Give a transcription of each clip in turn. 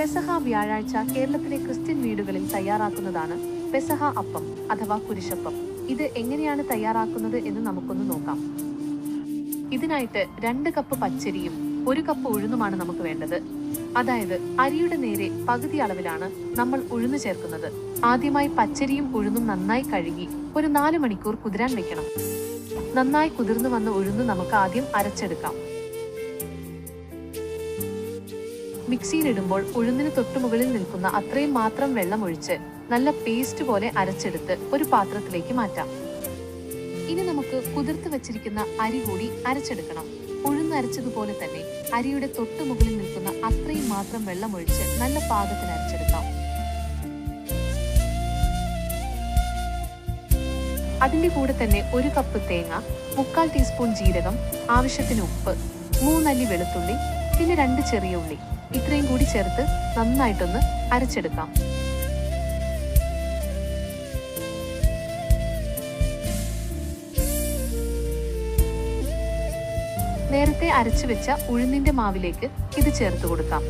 പെസഹ വ്യാഴാഴ്ച കേരളത്തിലെ ക്രിസ്ത്യൻ വീടുകളിൽ തയ്യാറാക്കുന്നതാണ് പെസഹ അപ്പം അഥവാ കുരിശപ്പം. ഇത് എങ്ങനെയാണ് തയ്യാറാക്കുന്നത് എന്ന് നമുക്കൊന്ന് നോക്കാം. ഇതിനായിട്ട് 2 കപ്പ് പച്ചരിയും 1 കപ്പ് ഉഴുന്നുമാണ് നമുക്ക് വേണ്ടത്. അതായത് അരിയുടെ നേരെ പകുതി അളവിലാണ് നമ്മൾ ഉഴുന്ന് ചേർക്കുന്നത്. ആദ്യമായി പച്ചരിയും ഉഴുന്നും നന്നായി കഴുകി ഒരു 4 മണിക്കൂർ കുതിരാൻ വെക്കണം. നന്നായി കുതിർന്നു വന്ന ഉഴുന്ന് നമുക്ക് ആദ്യം അരച്ചെടുക്കാം. മിക്സിയിലിടുമ്പോൾ ഉഴുന്നിന് തൊട്ടുമുകളിൽ നിൽക്കുന്ന അത്രയും മാത്രം വെള്ളം ഒഴിച്ച് നല്ല പേസ്റ്റ് പോലെ അരച്ചെടുത്ത് ഒരു പാത്രത്തിലേക്ക് മാറ്റാം. ഇനി നമുക്ക് കുതിർത്ത് വെച്ചിരിക്കുന്ന അരി കൂടി അരച്ചെടുക്കണം. ഉഴുന്ന് അരച്ചതുപോലെ തന്നെ അരിയുടെ തൊട്ടുമുകളിൽ നിൽക്കുന്ന അത്രയും മാത്രം വെള്ളം ഒഴിച്ച് നല്ല പാകത്തിന് അരച്ചെടുക്കാം. അതിന്റെ കൂടെ തന്നെ 1 കപ്പ് തേങ്ങ, 3/4 ടീസ്പൂൺ ജീരകം, ആവശ്യത്തിന് ഉപ്പ്, 3 അല്ലി വെളുത്തുള്ളി, പിന്നെ 2 ചെറിയ ഉള്ളി, ഇത്രയും കൂടി ചേർത്ത് നന്നായിട്ടൊന്ന് അരച്ചെടുക്കാം. നേരത്തെ അരച്ചു വെച്ച ഉഴുന്നിന്റെ മാവിലേക്ക് ഇത് ചേർത്ത് കൊടുക്കാം.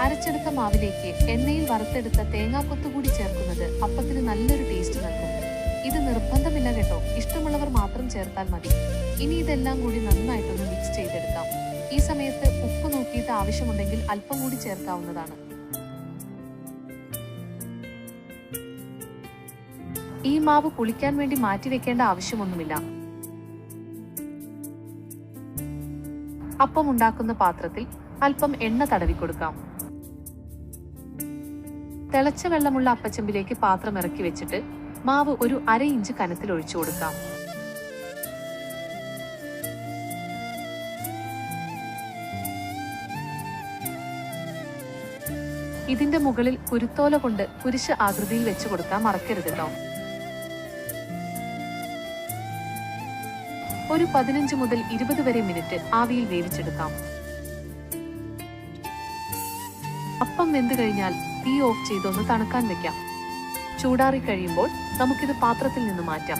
അരച്ചെടുത്ത മാവിലേക്ക് എണ്ണയിൽ വറുത്തെടുത്ത തേങ്ങാക്കൊത്ത് കൂടി ചേർക്കുന്നത് അപ്പത്തിന് നല്ലൊരു ടേസ്റ്റ് നൽകും. ഇത് നിർബന്ധമില്ല കേട്ടോ, ഇഷ്ടമുള്ളവർ മാത്രം ചേർത്താൽ മതി. ഇനി ഇതെല്ലാം കൂടി നന്നായിട്ടൊന്ന് മിക്സ് ചെയ്തെടുക്കാം. ഈ സമയത്ത് ഉപ്പ് നോക്കിയിട്ട് ആവശ്യമുണ്ടെങ്കിൽ അല്പം കൂടി ചേർക്കാവുന്നതാണ്. ഈ മാവ് പുളിക്കാൻ വേണ്ടി മാറ്റിവെക്കേണ്ട ആവശ്യമൊന്നുമില്ല. അപ്പം ഉണ്ടാക്കുന്ന പാത്രത്തിൽ അല്പം എണ്ണ തടവി കൊടുക്കാം. തിളച്ച വെള്ളമുള്ള അപ്പച്ചെമ്പിലേക്ക് പാത്രം ഇറക്കി വെച്ചിട്ട് മാവ് ഒരു 1/2 ഇഞ്ച് കനത്തിൽ ഒഴിച്ചു കൊടുക്കാം. ഇതിന്റെ മുകളിൽ കുരുത്തോല കൊണ്ട് കുരിശ് ആകൃതിയിൽ വെച്ച് കൊടുക്കാൻ മറക്കരുത് കേട്ടോ. ഒരു 15 മുതൽ 20 വരെ മിനിറ്റ് ആവിയിൽ വേവിച്ചെടുക്കാം. അപ്പം വെന്ത് കഴിഞ്ഞാൽ തീ ഓഫ് ചെയ്തൊന്ന് തണുക്കാൻ വെക്കാം. ചൂടാറി കഴിയുമ്പോൾ നമുക്കിത് പാത്രത്തിൽ നിന്ന് മാറ്റാം.